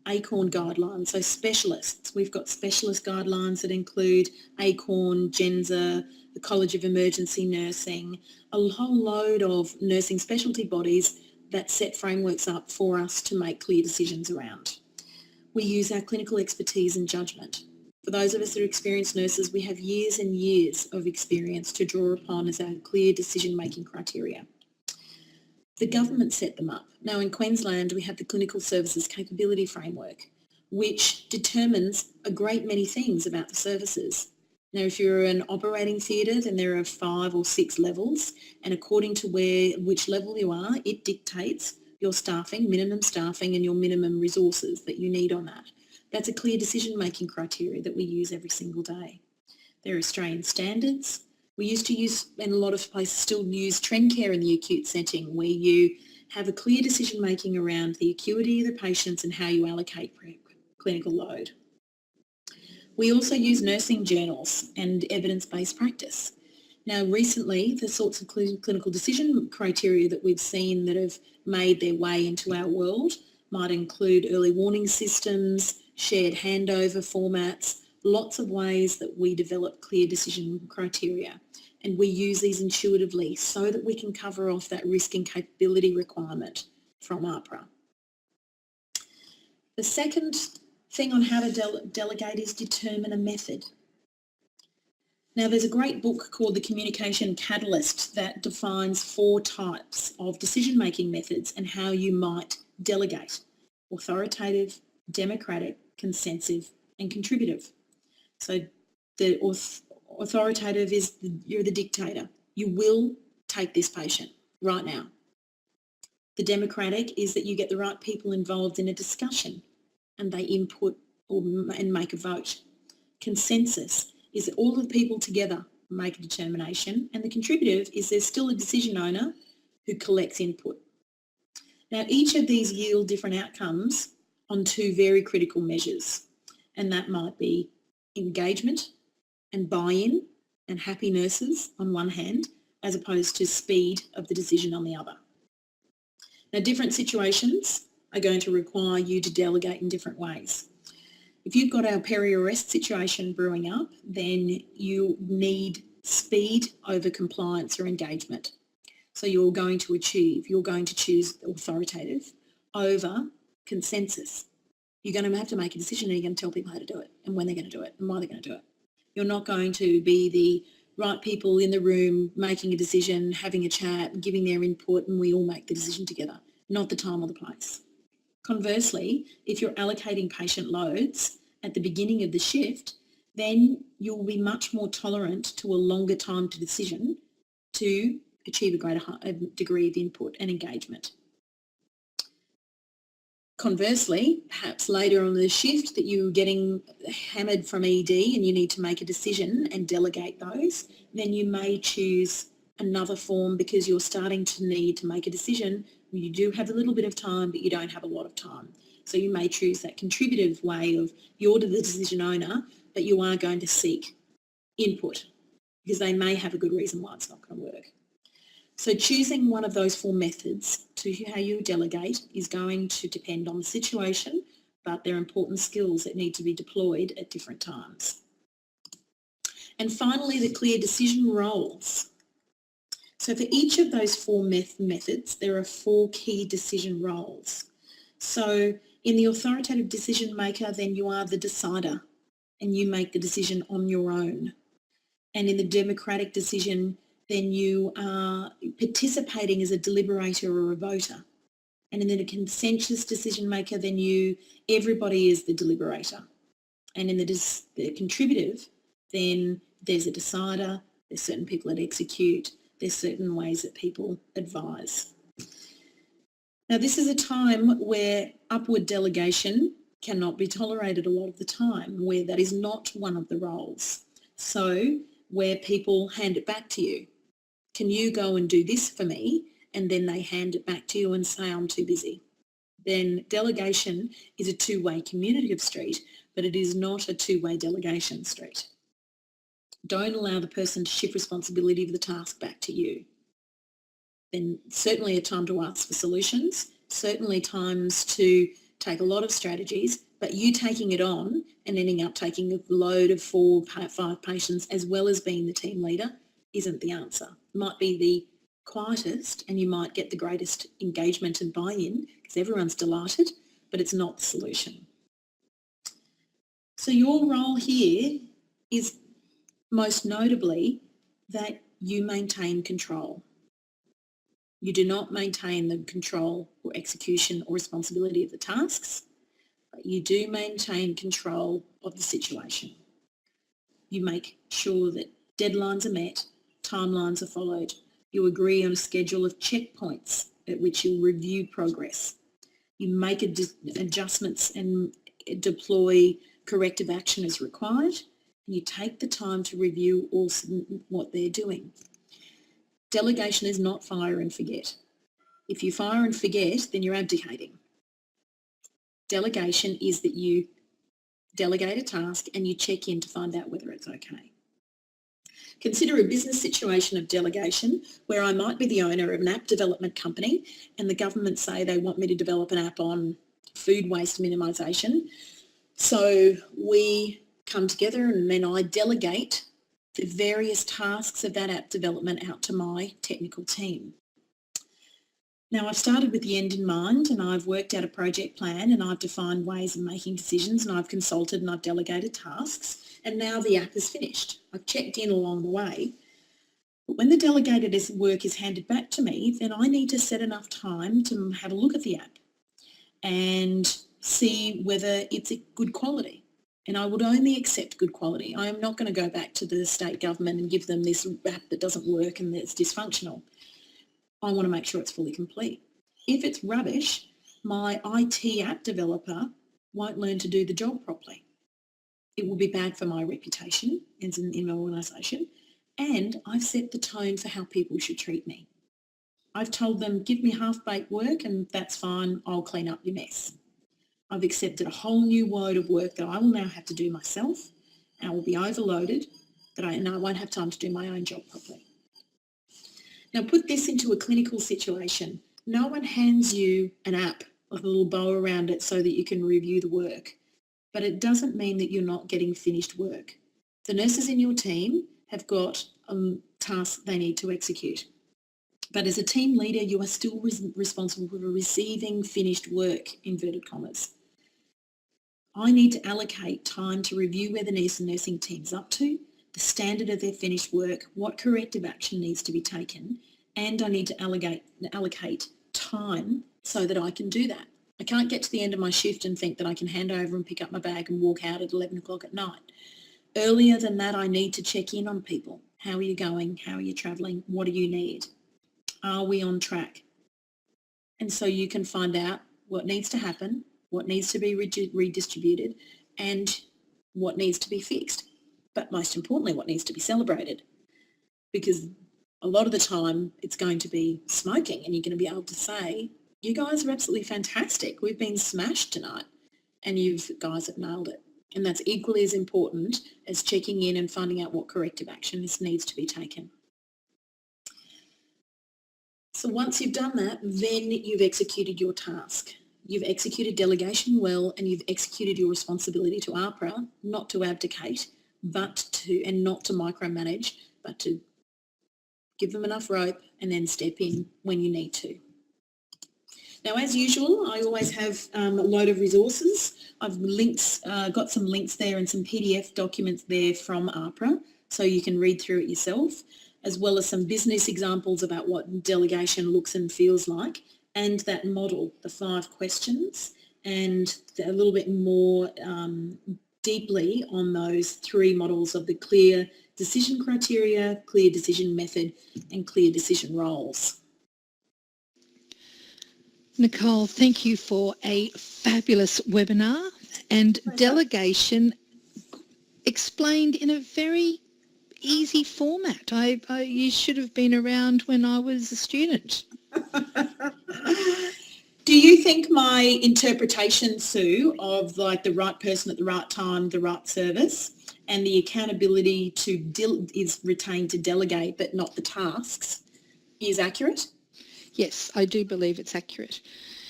ACORN guidelines, so specialists. We've got specialist guidelines that include ACORN, GENSA, the College of Emergency Nursing, a whole load of nursing specialty bodies that set frameworks up for us to make clear decisions around. We use our clinical expertise and judgment. For those of us that are experienced nurses, we have years and years of experience to draw upon as our clear decision-making criteria. The government set them up. Now in Queensland, we have the Clinical Services Capability Framework, which determines a great many things about the services. Now, if you're an operating theatre, then there are 5 or 6 levels, and according to which level you are, it dictates your staffing, minimum staffing, and your minimum resources that you need on that. That's a clear decision-making criteria that we use every single day. There are Australian standards. We used to use, and a lot of places still use, trend care in the acute setting, where you have a clear decision-making around the acuity of the patients and how you allocate clinical load. We also use nursing journals and evidence-based practice. Now, recently, the sorts of clinical decision criteria that we've seen that have made their way into our world might include early warning systems, shared handover formats, lots of ways that we develop clear decision criteria. And we use these intuitively so that we can cover off that risk and capability requirement from AHPRA. The second thing on how to delegate is determine a method. Now, there's a great book called The Communication Catalyst that defines 4 types of decision-making methods and how you might delegate: authoritative, democratic, consensus, and contributive. So the authoritative is you're the dictator. You will take this patient right now. The democratic is that you get the right people involved in a discussion and they input and make a vote. Consensus is that all of the people together make a determination, and the contributive is there's still a decision owner who collects input. Now, each of these yield different outcomes on 2 very critical measures, and that might be engagement and buy-in and happy nurses on one hand, as opposed to speed of the decision on the other. Now, different situations are going to require you to delegate in different ways. If you've got our peri-arrest situation brewing up, then you need speed over compliance or engagement. So you're going to choose authoritative over consensus. You're going to have to make a decision and you're going to tell people how to do it and when they're going to do it and why they're going to do it. You're not going to be the right people in the room making a decision, having a chat, giving their input, and we all make the decision together, not the time or the place. Conversely, if you're allocating patient loads at the beginning of the shift, then you'll be much more tolerant to a longer time to decision to achieve a greater degree of input and engagement. Conversely, perhaps later on in the shift that you're getting hammered from ED and you need to make a decision and delegate those, then you may choose another form because you're starting to need to make a decision. You do have a little bit of time, but you don't have a lot of time. So you may choose that contributive way of you're the decision owner, but you are going to seek input because they may have a good reason why it's not going to work. So choosing one of those 4 methods to how you delegate is going to depend on the situation, but they're important skills that need to be deployed at different times. And finally, the clear decision roles. So for each of those 4 methods, there are 4 key decision roles. So in the authoritative decision maker, then you are the decider and you make the decision on your own. And in the democratic decision, then you are participating as a deliberator or a voter. And in the consensus decision maker, then everybody is the deliberator. And in the contributive, then there's a decider, there's certain people that execute, there's certain ways that people advise. Now, this is a time where upward delegation cannot be tolerated a lot of the time, where that is not one of the roles. So where people hand it back to you. Can you go and do this for me and then they hand it back to you and say, I'm too busy. Then delegation is a two-way communicative street, but it is not a two-way delegation street. Don't allow the person to shift responsibility of the task back to you. Then certainly a time to ask for solutions, certainly times to take a lot of strategies, but you taking it on and ending up taking a load of 4, 5 patients as well as being the team leader isn't the answer. It might be the quietest and you might get the greatest engagement and buy-in because everyone's delighted, but it's not the solution. So your role here is most notably that you maintain control. You do not maintain the control or execution or responsibility of the tasks, but you do maintain control of the situation. You make sure that deadlines are met, timelines are followed. You agree on a schedule of checkpoints at which you review progress. You make adjustments and deploy corrective action as required, and you take the time to review also what they're doing. Delegation is not fire and forget. If you fire and forget, then you're abdicating. Delegation is that you delegate a task and you check in to find out whether it's okay. Consider a business situation of delegation where I might be the owner of an app development company and the government say they want me to develop an app on food waste minimisation. So we come together and then I delegate the various tasks of that app development out to my technical team. Now I've started with the end in mind and I've worked out a project plan and I've defined ways of making decisions and I've consulted and I've delegated tasks and now the app is finished. I've checked in along the way. But when the delegated work is handed back to me, then I need to set enough time to have a look at the app and see whether it's a good quality. And I would only accept good quality. I am not going to go back to the state government and give them this app that doesn't work and that's dysfunctional. I want to make sure it's fully complete. If it's rubbish, my IT app developer won't learn to do the job properly. It will be bad for my reputation in my organisation, and I've set the tone for how people should treat me. I've told them, give me half-baked work and that's fine, I'll clean up your mess. I've accepted a whole new load of work that I will now have to do myself and I will be overloaded and I won't have time to do my own job properly. Now put this into a clinical situation. No one hands you an app with a little bow around it so that you can review the work, but it doesn't mean that you're not getting finished work. The nurses in your team have got tasks they need to execute. But as a team leader, you are still responsible for receiving finished work, inverted commas. I need to allocate time to review where the nursing team's up to, the standard of their finished work, what corrective action needs to be taken, and I need to allocate time so that I can do that. I can't get to the end of my shift and think that I can hand over and pick up my bag and walk out at 11 o'clock at night. Earlier than that, I need to check in on people. How are you going? How are you travelling? What do you need? Are we on track? And so you can find out what needs to happen, what needs to be redistributed, and what needs to be fixed. But most importantly, what needs to be celebrated. Because a lot of the time it's going to be smoking and you're going to be able to say, you guys are absolutely fantastic. We've been smashed tonight. And you guys have nailed it. And that's equally as important as checking in and finding out what corrective action needs to be taken. So once you've done that, then you've executed your task. You've executed delegation well and you've executed your responsibility to AHPRA, not to abdicate, and not to micromanage, but to give them enough rope and then step in when you need to. Now, as usual, I always have a load of resources. I've got some links there and some PDF documents there from AHPRA, so you can read through it yourself, as well as some business examples about what delegation looks and feels like, and that model, the 5 questions, and a little bit more deeply on those 3 models of the clear decision criteria, clear decision method, and clear decision roles. Nicole, thank you for a fabulous webinar and delegation explained in a very easy format. You should have been around when I was a student. Do you think my interpretation, Sue, of like the right person at the right time, the right service, and the accountability is retained to delegate but not the tasks is accurate? Yes, I do believe it's accurate.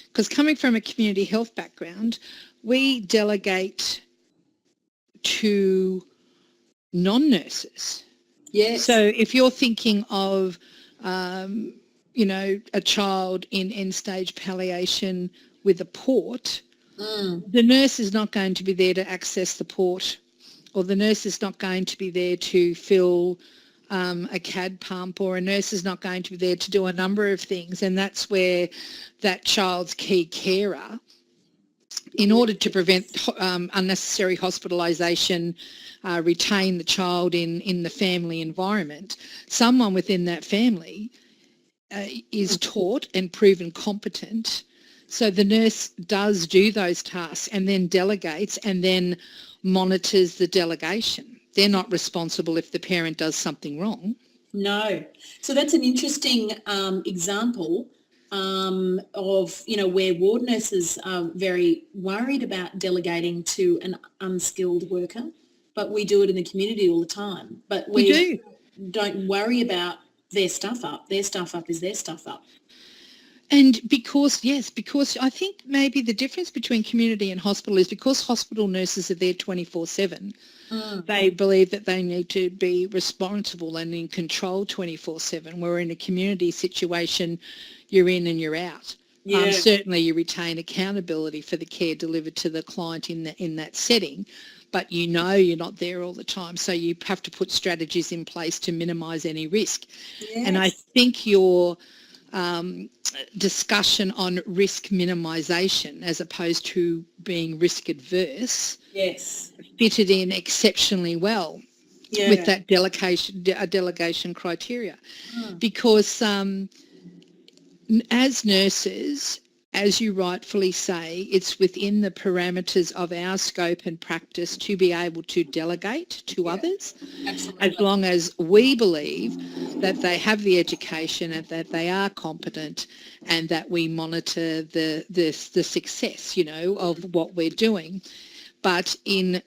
Because coming from a community health background, we delegate to non-nurses. Yes. So if you're thinking of, a child in end-stage palliation with a port, the nurse is not going to be there to access the port, or the nurse is not going to be there to fill a CAD pump, or a nurse is not going to be there to do a number of things. And that's where that child's key carer, in order to prevent unnecessary hospitalisation, retain the child in the family environment, someone within that family is taught and proven competent. So the nurse does do those tasks and then delegates and then monitors the delegation. They're not responsible if the parent does something wrong. No. So that's an interesting example of, where ward nurses are very worried about delegating to an unskilled worker, but we do it in the community all the time. But we don't worry about their stuff up. Their stuff up is their stuff up. And because I think maybe the difference between community and hospital is because hospital nurses are there 24/7, they believe that they need to be responsible and in control 24/7, where in a community situation, you're in and you're out. Yeah. Certainly you retain accountability for the care delivered to the client in that setting, but you're not there all the time. So you have to put strategies in place to minimise any risk. Yes. And I think your discussion on risk minimisation as opposed to being risk adverse fitted in exceptionally well with that delegation criteria. Because as nurses, as you rightfully say, it's within the parameters of our scope and practice to be able to delegate to others. Absolutely. As long as we believe that they have the education and that they are competent and that we monitor the success, of what we're doing. But in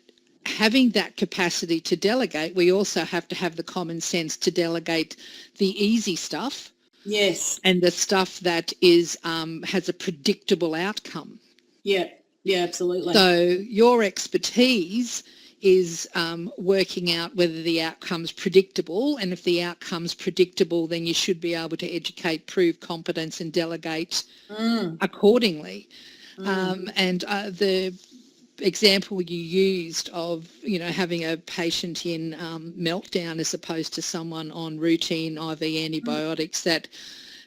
having that capacity to delegate, we also have to have the common sense to delegate the easy stuff. Yes. And the stuff that is has a predictable outcome. Yeah, absolutely. So your expertise is working out whether the outcome's predictable, and if the outcome's predictable, then you should be able to educate, prove competence and delegate accordingly. And the example you used of, having a patient in meltdown as opposed to someone on routine IV antibiotics that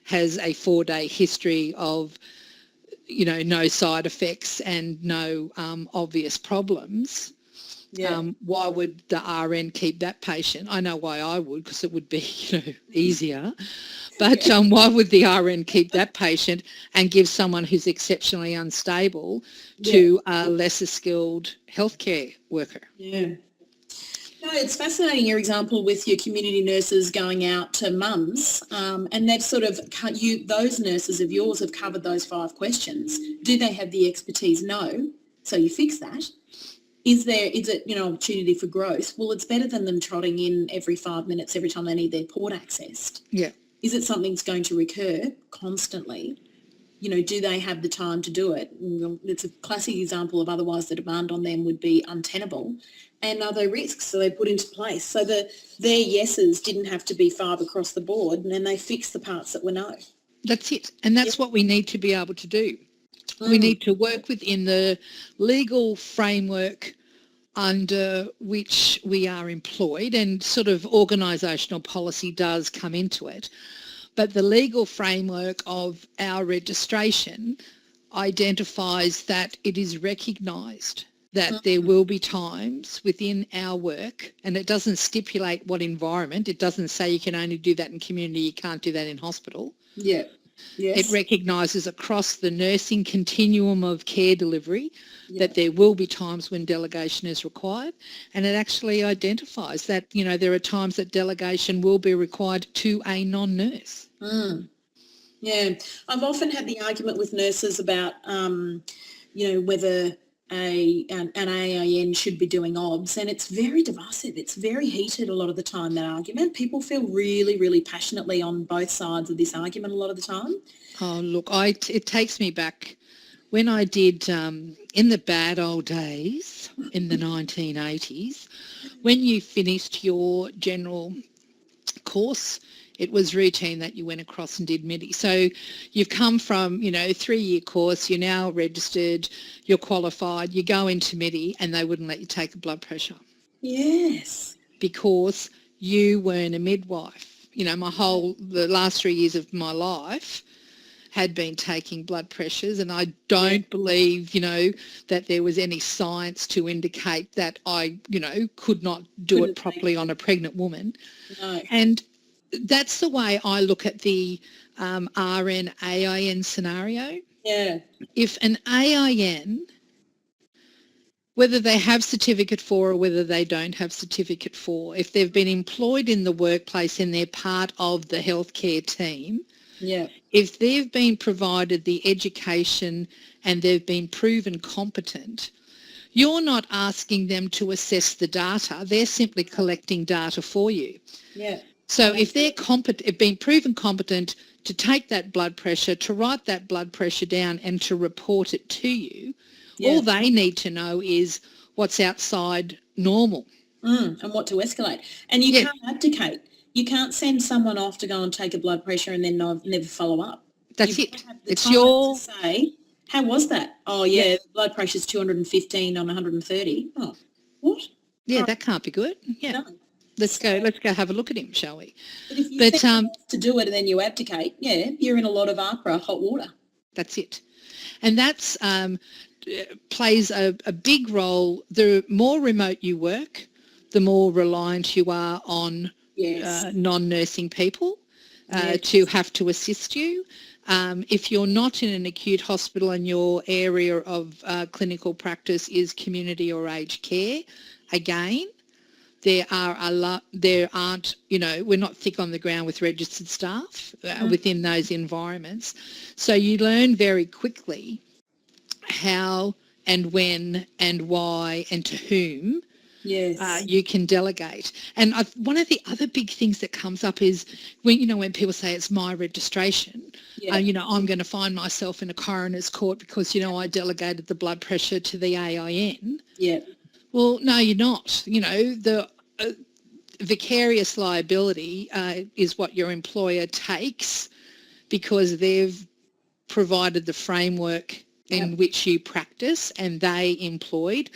has a 4-day history of, no side effects and no obvious problems. Why would the RN keep that patient? I know why I would, because it would be, easier. But why would the RN keep that patient and give someone who's exceptionally unstable to a lesser skilled healthcare worker? Yeah. No, it's fascinating, your example with your community nurses going out to mums, and they've sort of, those nurses of yours have covered those 5 questions. Do they have the expertise? No. So you fix that. Is it, opportunity for growth? Well, it's better than them trotting in every 5 minutes every time they need their port accessed. Yeah. Is it something that's going to recur constantly? Do they have the time to do it? It's a classic example of otherwise the demand on them would be untenable. And are there risks so they put into place? So their yeses didn't have to be 5 across the board, and then they fixed the parts that were no. That's it. And that's what we need to be able to do. We need to work within the legal framework under which we are employed, and sort of organisational policy does come into it. But the legal framework of our registration identifies that it is recognised that there will be times within our work, and it doesn't stipulate what environment. It doesn't say you can only do that in community, you can't do that in hospital. Yeah. Yes. It recognises across the nursing continuum of care delivery that there will be times when delegation is required, and it actually identifies that, there are times that delegation will be required to a non-nurse. Yeah, I've often had the argument with nurses about, whether an AIN should be doing OBS, and it's very divisive. It's very heated a lot of the time, that argument. People feel really, really passionately on both sides of this argument a lot of the time. Oh, look, it takes me back when I did, in the bad old days, in the 1980s, when you finished your general course, it was routine that you went across and did MIDI. So you've come from, 3-year course, you're now registered, you're qualified, you go into MIDI and they wouldn't let you take a blood pressure. Yes. Because you weren't a midwife. The last 3 years of my life had been taking blood pressures, and I don't believe, that there was any science to indicate that I, could not do it properly on a pregnant woman. No. And that's the way I look at the RN-AIN scenario. Yeah. If an AIN, whether they have certificate for or whether they don't have certificate for, if they've been employed in the workplace and they're part of the healthcare team, yeah, if they've been provided the education and they've been proven competent, you're not asking them to assess the data. They're simply collecting data for you. Yeah. So if they're been proven competent to take that blood pressure, to write that blood pressure down and to report it to you, all they need to know is what's outside normal. And what to escalate. And you can't abdicate. You can't send someone off to go and take a blood pressure and then never follow up. That's it. It's your... to say, how was that? Oh, yeah, blood pressure's 215 on 130. Oh, what? Yeah, that can't be good. Yeah. No. Let's go have a look at him, shall we? But if you send to do it and then you abdicate, you're in a lot of APRA hot water. That's it. And that's plays a big role. The more remote you work, the more reliant you are on non-nursing people to have to assist you. If you're not in an acute hospital and your area of clinical practice is community or aged care, again, there aren't, we're not thick on the ground with registered staff within those environments. So you learn very quickly how and when and why and to whom you can delegate. And one of the other big things that comes up is when people say it's my registration, I'm going to find myself in a coroner's court because, I delegated the blood pressure to the AIN. Yeah. Well, no, you're not. The vicarious liability is what your employer takes because they've provided the framework in which you practice, and they employed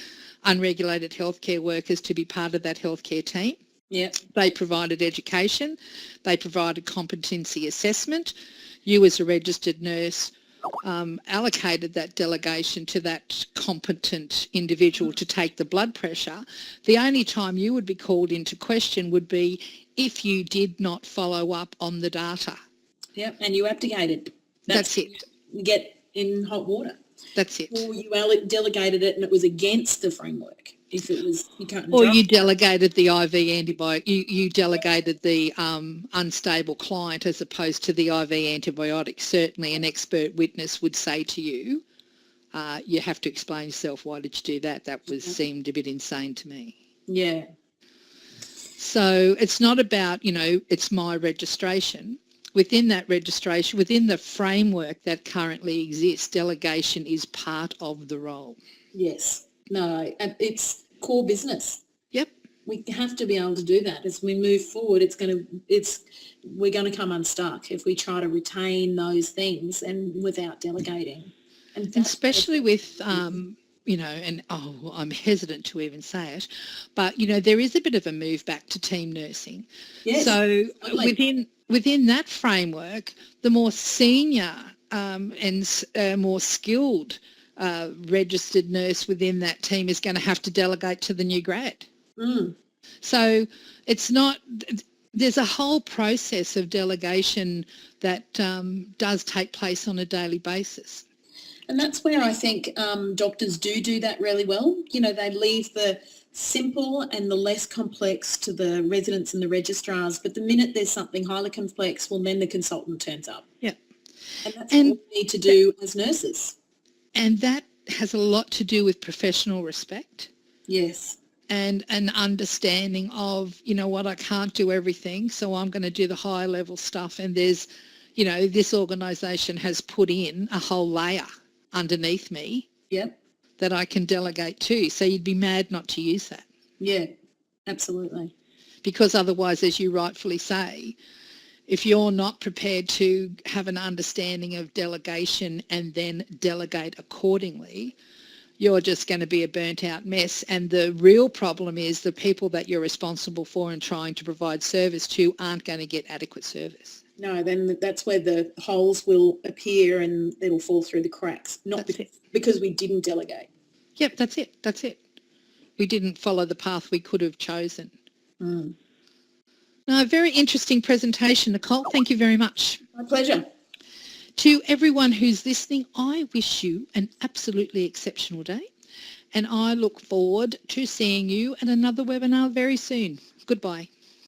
unregulated healthcare workers to be part of that healthcare team. Yeah. They provided education. They provided competency assessment. You as a registered nurse allocated that delegation to that competent individual to take the blood pressure. The only time you would be called into question would be if you did not follow up on the data. Yep, and you abdicated. That's it. You get in hot water. That's it. Or you delegated it and it was against the framework. If it was, you can't. Or you delegated the IV antibiotic. You delegated the unstable client as opposed to the IV antibiotic. Certainly, an expert witness would say to you, "You have to explain yourself. Why did you do that? That seemed a bit insane to me." Yeah. So it's not about it's my registration. Within that registration, within the framework that currently exists, delegation is part of the role. Yes. No, it's core business. Yep. We have to be able to do that. As we move forward, we're going to come unstuck if we try to retain those things and without delegating. And especially with, I'm hesitant to even say it, but, there is a bit of a move back to team nursing. Yes, so within that framework, the more senior and more skilled registered nurse within that team is going to have to delegate to the new grad. So it's not, there's a whole process of delegation that does take place on a daily basis. And that's where I think doctors do that really well. They leave the simple and the less complex to the residents and the registrars, but the minute there's something highly complex, well, then the consultant turns up. Yeah. And that's And what we need to do as nurses. And that has a lot to do with professional respect. Yes. And an understanding of, you know what, I can't do everything, so I'm going to do the higher level stuff. And there's, you know, this organisation has put in a whole layer underneath me Yep. that I can delegate to. So you'd be mad not to use that. Yeah, absolutely. Because otherwise, as you rightfully say, if you're not prepared to have an understanding of delegation and then delegate accordingly, you're just going to be a burnt out mess. And the real problem is the people that you're responsible for and trying to provide service to aren't going to get adequate service. No, then that's where the holes will appear and it'll fall through the cracks, not because we didn't delegate. Yep, that's it. That's it. We didn't follow the path we could have chosen. Mm. No, very interesting presentation, Nicole. Thank you very much. My pleasure. To everyone who's listening, I wish you an absolutely exceptional day, and I look forward to seeing you at another webinar very soon. Goodbye.